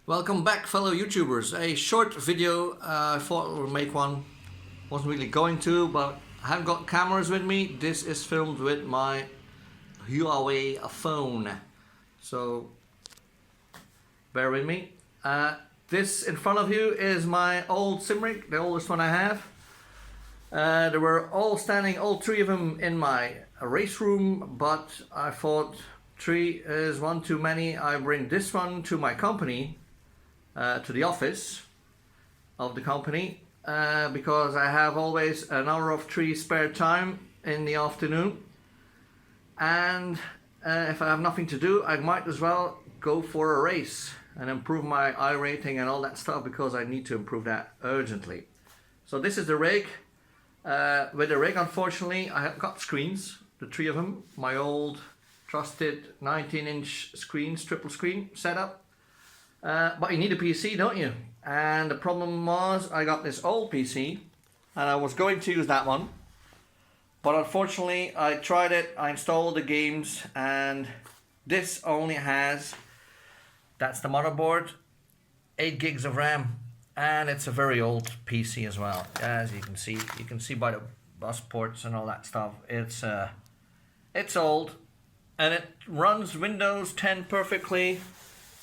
Welcome back, fellow YouTubers. A short video. I thought I would make one. Wasn't really going to, but I haven't got cameras with me. This is filmed with my Huawei phone. So bear with me. This in front of you is my old sim rig, the oldest one I have. They were all standing, all three of them, in my race room, but I thought three is one too many. I bring this one to my company, to the office of the company, because I have always an hour of free spare time in the afternoon, and if I have nothing to do, I might as well go for a race and improve my I rating and all that stuff, because I need to improve that urgently. So this is the rig. With the rig, unfortunately, I have got screens, the three of them, my old trusted 19-inch screens, triple screen setup. But you need a PC, don't you? And the problem was, I got this old PC and I was going to use that one, but unfortunately I tried it, I installed the games, and this only has, that's the motherboard, 8 gigs of RAM, and it's a very old PC as well. As you can see by the bus ports and all that stuff. It's old, and it runs Windows 10 perfectly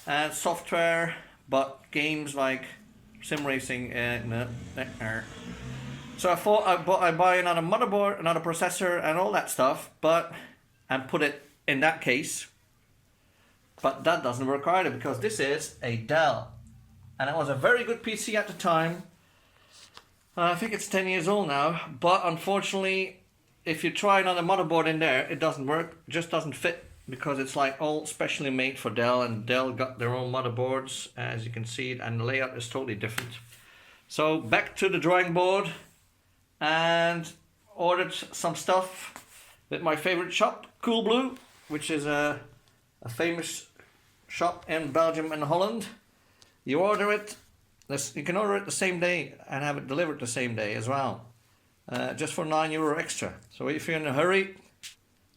and software, but games like sim racing, no. So I thought I'd buy another motherboard, another processor, and all that stuff, and put it in that case. But that doesn't work either, because this is a Dell, and it was a very good PC at the time. I think it's 10 years old now, but unfortunately, if you try another motherboard in there, it doesn't work. It just doesn't fit, because it's like all specially made for Dell, and Dell got their own motherboards, as you can see, and the layout is totally different. So back to the drawing board, and ordered some stuff with my favorite shop, Coolblue, which is a famous shop in Belgium and Holland. You order it, you can order it the same day and have it delivered the same day as well, just for €9 extra. So if you're in a hurry,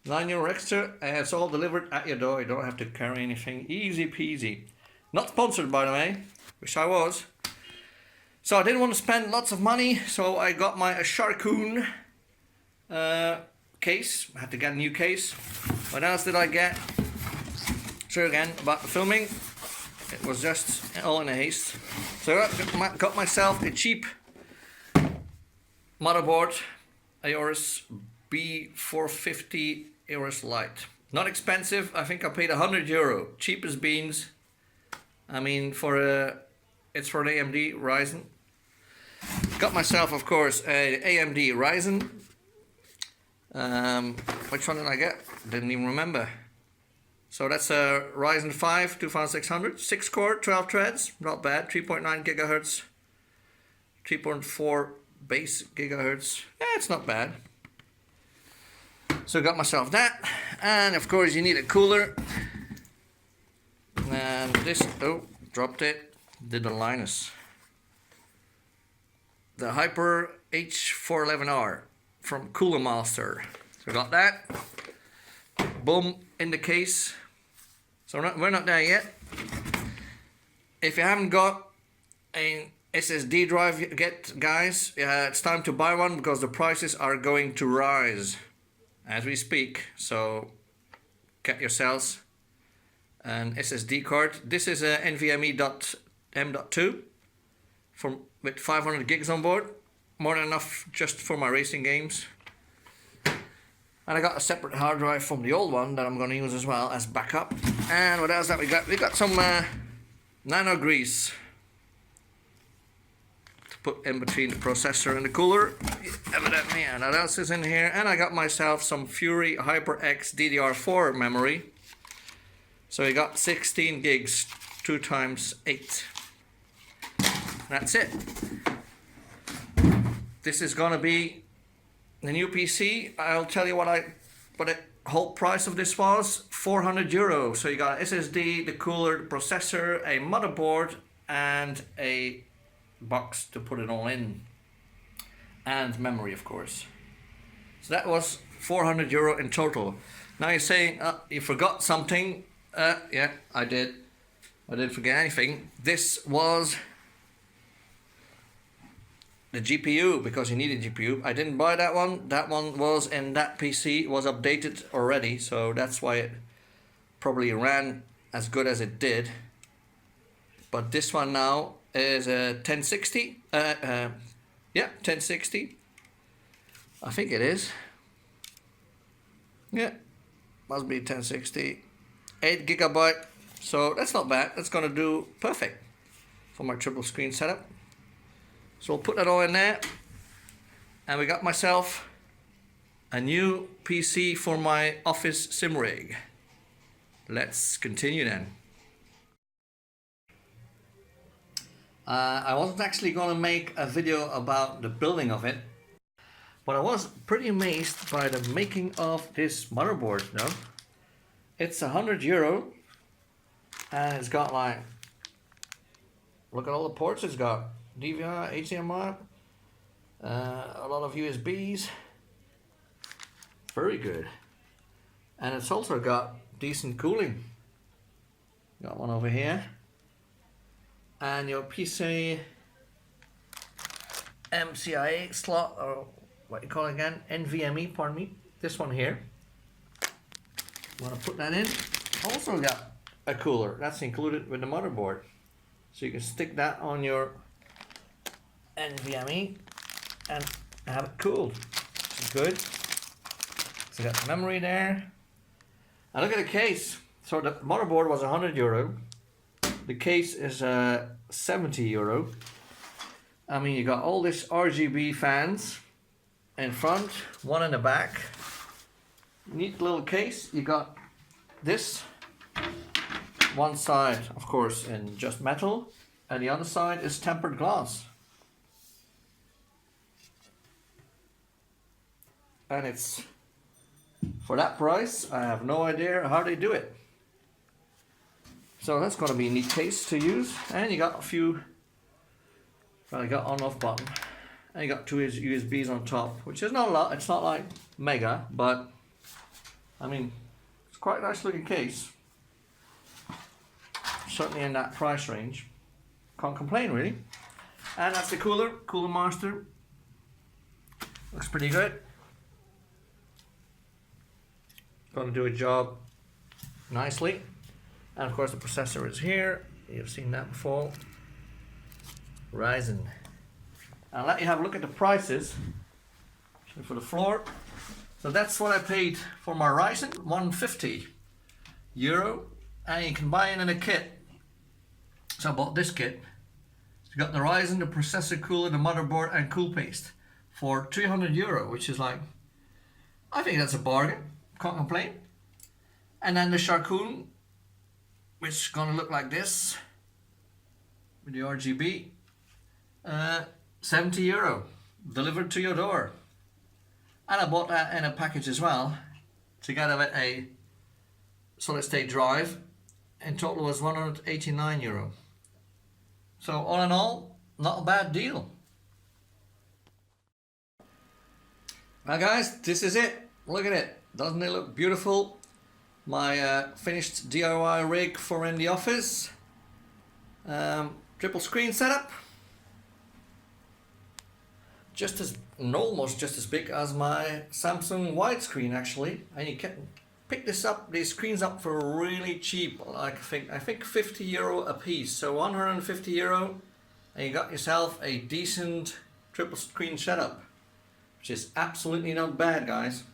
€9 extra, and it's all delivered at your door. You don't have to carry anything. Easy peasy. Not sponsored, by the way. Wish I was. So I didn't want to spend lots of money, so I got my Sharkoon case. I had to get a new case. What else did I get? Sure, again, about the filming. It was just all in a haste. So I got myself a cheap motherboard, Aorus B450 Aorus Lite. Not expensive. I think I paid €100. Cheap as beans. I mean, it's for an AMD Ryzen. Got myself, of course, a AMD Ryzen. Which one did I get? Didn't even remember. So that's a Ryzen 5 2600, 6 core, 12 threads, not bad. 3.9 gigahertz, 3.4 base gigahertz. Yeah, it's not bad. So I got myself that, and of course you need a cooler. And this, oh, dropped it, did the Linus. The Hyper H411R from Cooler Master. So I got that. Boom, in the case. So we're not there yet. If you haven't got an SSD drive yet, guys, it's time to buy one, because the prices are going to rise as we speak. So get yourselves an SSD card. This is a NVMe.M.2 with 500 gigs on board. More than enough just for my racing games. And I got a separate hard drive from the old one that I'm going to use as well as backup. And what else that we got? We got some nano grease to put in between the processor and the cooler. Evidently, and what else is in here? And I got myself some Fury HyperX DDR4 memory. So we got 16 gigs, 2 times 8. That's it. This is going to be the new PC. I'll tell you what the whole price of this was, €400. So you got SSD, the cooler, the processor, a motherboard, and a box to put it all in, and memory, of course. So that was €400 in total. Now you're saying, you forgot something. Yeah, I did. I didn't forget anything. This was the GPU, because you need a GPU. I didn't buy that one. That one was in that PC, was updated already, so that's why it probably ran as good as it did. But this one now is a 1060. Yeah, 1060. I think it is. Yeah, must be 1060. 8 gigabyte. So that's not bad. That's gonna do perfect for my triple screen setup. So I'll put that all in there, and we got myself a new PC for my office sim rig. Let's continue then. I wasn't actually going to make a video about the building of it, but I was pretty amazed by the making of this motherboard. No, it's €100, and it's got like, look at all the ports it's got. DVI, HDMI, a lot of USBs, very good. And it's also got decent cooling. Got one over here. And your PC MCIA slot, or what you call it again, NVMe, pardon me, this one here. Want to put that in. Also got a cooler, that's included with the motherboard. So you can stick that on your NVMe and have it cooled. Good. So you got the memory there. And look at the case. So the motherboard was €100. The case is €70. I mean, you got all this RGB fans in front, one in the back. Neat little case. You got this one side, of course, in just metal, and the other side is tempered glass. And it's, for that price, I have no idea how they do it. So that's going to be a neat case to use. And you got a few, well, you got on-off button, and you got two USBs on top, which is not a lot. It's not like mega, but I mean, it's quite a nice looking case. Certainly in that price range. Can't complain really. And that's the Cooler Master. Looks pretty good. Going to do a job nicely. And of course the processor is here. You've seen that before. Ryzen. I'll let you have a look at the prices for the floor. So that's what I paid for my Ryzen, €150. And you can buy it in a kit. So I bought this kit. You got the Ryzen, the processor cooler, the motherboard, and cool paste for €300, which is like, I think that's a bargain. Can't complain. And then the Charcoon, which is gonna look like this with the RGB, €70 delivered to your door. And I bought that in a package as well, together with a solid state drive. In total was €189. So all in all, not a bad deal. Well guys, this is it. Look at it. Doesn't it look beautiful? My finished DIY rig for in the office. Triple screen setup. Almost just as big as my Samsung widescreen actually. And you can pick these screens up for really cheap. Like I think €50 a piece. So €150, and you got yourself a decent triple screen setup, which is absolutely not bad, guys.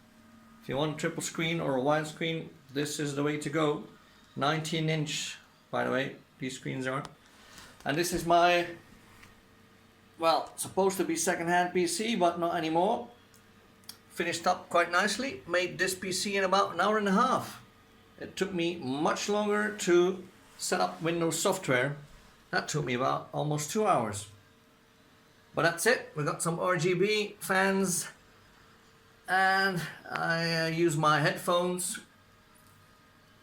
If you want a triple screen or a widescreen, this is the way to go. 19-inch, by the way, these screens are. And this is my, well, supposed to be second-hand PC, but not anymore. Finished up quite nicely. Made this PC in about an hour and a half. It took me much longer to set up Windows software. That took me about almost 2 hours. But that's it. We got some RGB fans, and I use my headphones.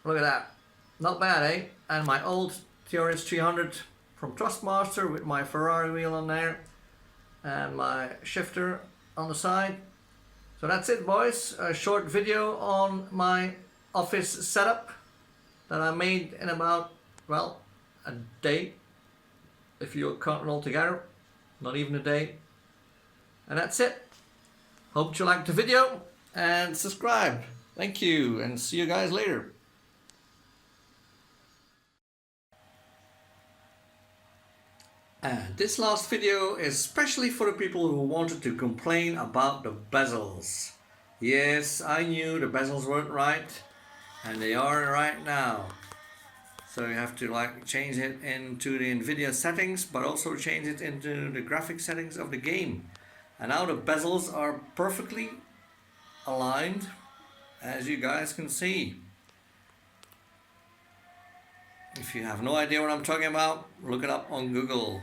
Look at that. Not bad, eh? And my old TRS 300 from Trustmaster with my Ferrari wheel on there, and my shifter on the side. So that's it, boys. A short video on my office setup that I made in about, well, a day if you can't roll together, not even a day. And that's it. Hope you liked the video and subscribe. Thank you and see you guys later. And this last video is especially for the people who wanted to complain about the bezels. Yes, I knew the bezels weren't right, and they are right now. So you have to change it into the NVIDIA settings, but also change it into the graphic settings of the game. And now the bezels are perfectly aligned, as you guys can see. If you have no idea what I'm talking about, look it up on Google.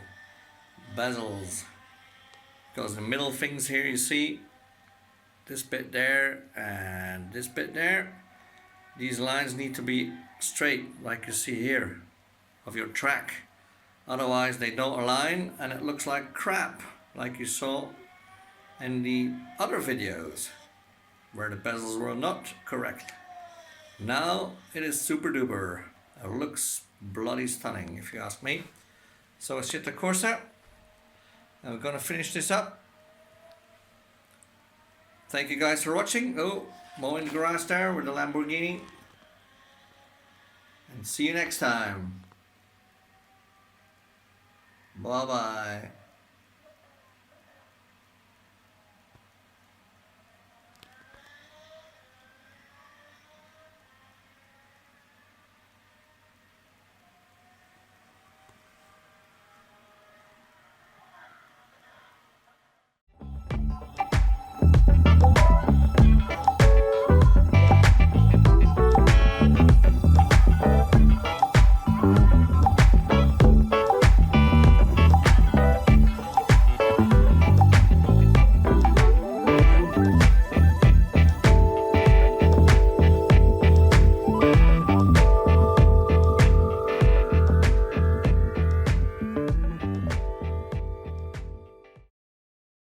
Bezels. Because the middle things here, you see this bit there and this bit there. These lines need to be straight, like you see here, of your track. Otherwise they don't align and it looks like crap, like you saw in the other videos where the bezels were not correct. Now it is super duper. It looks bloody stunning if you ask me. So I set the cursor and we're gonna finish this up. Thank you guys for watching. Oh, mowing the grass there with the Lamborghini. And see you next time. Bye bye.